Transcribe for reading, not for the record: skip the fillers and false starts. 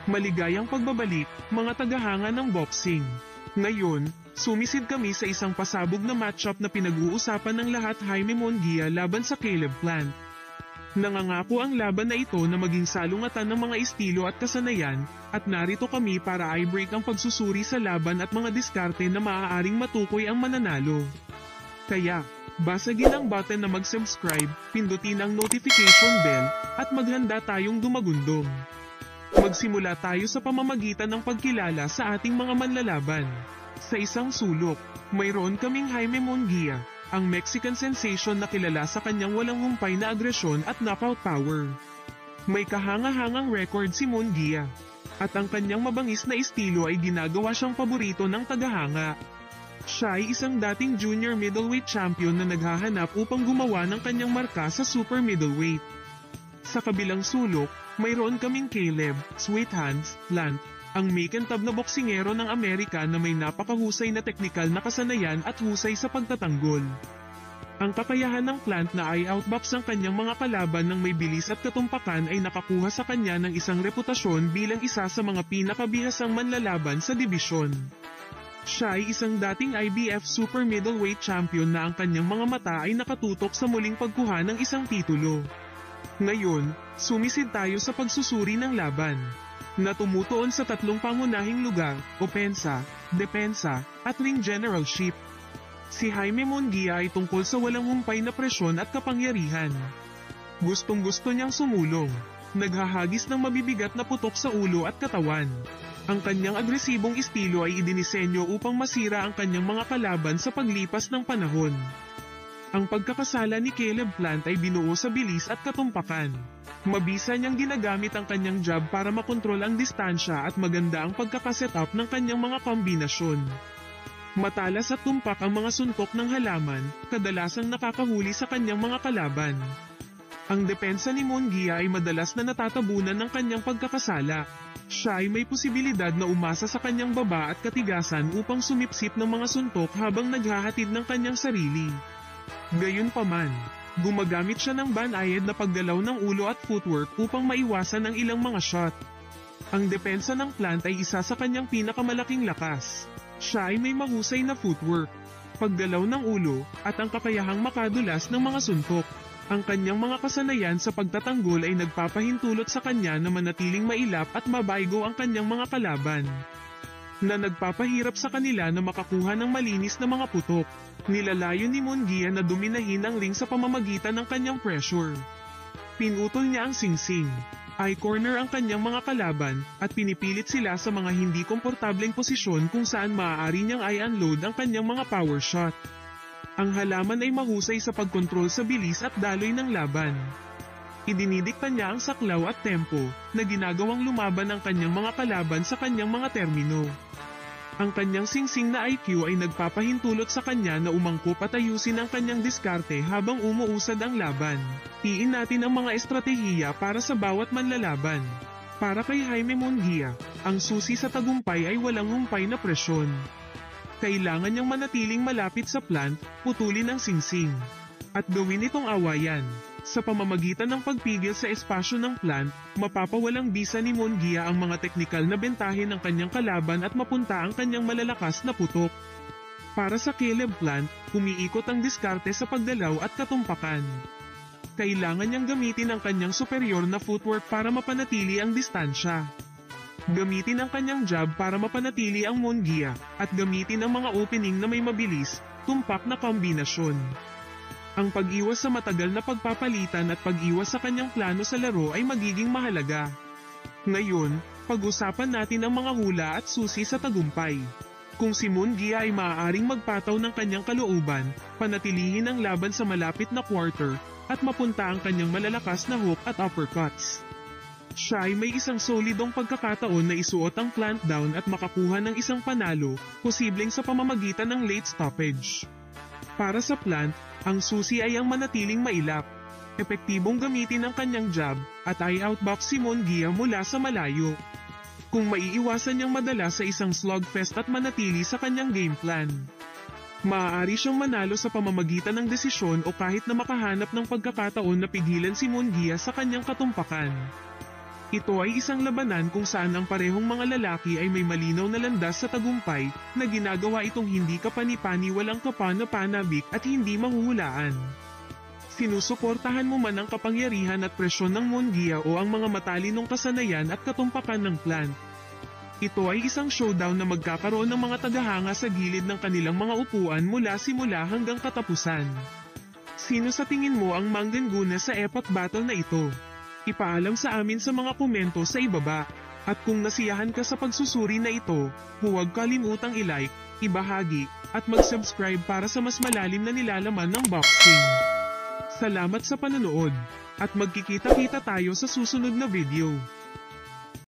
Maligayang pagbabalik, mga tagahanga ng boxing. Ngayon, sumisid kami sa isang pasabog na matchup na pinag-uusapan ng lahat, Jaime Munguia laban sa Caleb Plant. Nangangako ang laban na ito na maging salungatan ng mga estilo at kasanayan, at narito kami para i-break ang pagsusuri sa laban at mga diskarte na maaaring matukoy ang mananalo. Kaya, basagin ang button na mag-subscribe, pindutin ang notification bell, at maghanda tayong dumagundong. Magsimula tayo sa pamamagitan ng pagkilala sa ating mga manlalaban. Sa isang sulok, mayroon kaming Jaime Munguia, ang Mexican sensation na kilala sa kanyang walang humpay na agresyon at knockout power. May kahanga-hangang record si Munguia, at ang kanyang mabangis na estilo ay ginagawa siyang paborito ng tagahanga. Siya ay isang dating junior middleweight champion na naghahanap upang gumawa ng kanyang marka sa super middleweight. Sa kabilang sulok, mayroon kaming Caleb "Sweet Hands" Plant, ang makintab na boksingero ng Amerika na may napakahusay na teknikal na kasanayan at husay sa pagtatanggol. Ang kakayahan ng Plant na i-outbox ang kanyang mga kalaban ng may bilis at katumpakan ay nakakuha sa kanya ng isang reputasyon bilang isa sa mga pinakabihasang manlalaban sa dibisyon. Siya ay isang dating IBF super middleweight champion na ang kanyang mga mata ay nakatutok sa muling pagkuha ng isang titulo. Ngayon, sumisid tayo sa pagsusuri ng laban, na tumutuon sa tatlong pangunahing lugar: opensa, depensa, at ring generalship. Si Jaime Munguia ay tungkol sa walang humpay na presyon at kapangyarihan. Gustong-gusto niyang sumulong, naghahagis ng mabibigat na putok sa ulo at katawan. Ang kanyang agresibong estilo ay idinisenyo upang masira ang kanyang mga kalaban sa paglipas ng panahon. Ang pagkakasala ni Caleb Plant ay binuo sa bilis at katumpakan. Mabisa niyang ginagamit ang kanyang jab para makontrol ang distansya at maganda ang pagkakasetup ng kanyang mga kombinasyon. Matalas at tumpak ang mga suntok ng halaman, kadalasang nakakahuli sa kanyang mga kalaban. Ang depensa ni Munguia ay madalas na natatabunan ng kanyang pagkakasala. Siya ay may posibilidad na umasa sa kanyang baba at katigasan upang sumipsip ng mga suntok habang naghahatid ng kanyang sarili. Gayunpaman, gumagamit siya ng banayad na pagdalaw ng ulo at footwork upang maiwasan ang ilang mga shot. Ang depensa ng Plant ay isa sa kanyang pinakamalaking lakas. Siya ay may mahusay na footwork, pagdalaw ng ulo, at ang kakayahang makadulas ng mga suntok. Ang kanyang mga kasanayan sa pagtatanggol ay nagpapahintulot sa kanya na manatiling mailap at mabaygo ang kanyang mga kalaban, na nagpapahirap sa kanila na makakuha ng malinis na mga putok. Nilalayo ni Munguia na dominahin ang ring sa pamamagitan ng kanyang pressure. Pinutol niya ang singsing, I-corner ang kanyang mga kalaban, at pinipilit sila sa mga hindi komportableng posisyon kung saan maaari niyang i-unload ang kanyang mga power shot. Ang halaman ay mahusay sa pagkontrol sa bilis at daloy ng laban. Idinidikta niya ang saklaw at tempo, na ginagawang lumaban ang kanyang mga kalaban sa kanyang mga termino. Ang kanyang singsing na IQ ay nagpapahintulot sa kanya na umangkop at ayusin ang kanyang diskarte habang umuusad ang laban. Tiin natin ang mga estratehiya para sa bawat manlalaban. Para kay Jaime Munguia, ang susi sa tagumpay ay walang humpay na presyon. Kailangan niyang manatiling malapit sa Plant, putulin ang singsing, at gawin itong awayan. Sa pamamagitan ng pagpigil sa espasyo ng Plant, mapapawalang bisa ni Munguia ang mga teknikal na bentahe ng kanyang kalaban at mapunta ang kanyang malalakas na putok. Para sa Caleb Plant, umiikot ang diskarte sa pagdalaw at katumpakan. Kailangan niyang gamitin ang kanyang superior na footwork para mapanatili ang distansya. Gamitin ang kanyang jab para mapanatili ang Munguia, at gamitin ang mga opening na may mabilis, tumpak na kombinasyon. Ang pag-iwas sa matagal na pagpapalitan at pag-iwas sa kanyang plano sa laro ay magiging mahalaga. Ngayon, pag-usapan natin ang mga hula at susi sa tagumpay. Kung si Munguia ay maaaring magpataw ng kanyang kalooban, panatilihin ang laban sa malapit na quarter, at mapunta ang kanyang malalakas na hook at uppercuts. Siya ay may isang solidong pagkakataon na isuot ang Plant down at makakuha ng isang panalo, posibleng sa pamamagitan ng late stoppage. Para sa Plant, ang susi ay ang manatiling mailap, epektibong gamitin ang kanyang jab, at i-outbox si Munguia mula sa malayo. Kung maiiwasan niyang madala sa isang slugfest at manatili sa kanyang game plan, maaari siyang manalo sa pamamagitan ng desisyon o kahit na makahanap ng pagkakataon na pigilan si Munguia sa kanyang katumpakan. Ito ay isang labanan kung saan ang parehong mga lalaki ay may malinaw na landas sa tagumpay, na ginagawa itong hindi kapani-pani, walang kapana-panabik at hindi mahuhulaan. Sinusuportahan mo man ang kapangyarihan at presyon ng Mongia o ang mga matalinong kasanayan at katumpakan ng plant. Ito ay isang showdown na magkakaroon ng mga tagahanga sa gilid ng kanilang mga upuan mula simula hanggang katapusan. Sino sa tingin mo ang manggaguna sa epic battle na ito? Ipaalam sa amin sa mga komento sa ibaba. At kung nasiyahan ka sa pagsusuri na ito, huwag kalimutang i-like, ibahagi, at mag-subscribe para sa mas malalim na nilalaman ng boxing. Salamat sa panonood, at magkikita-kita tayo sa susunod na video.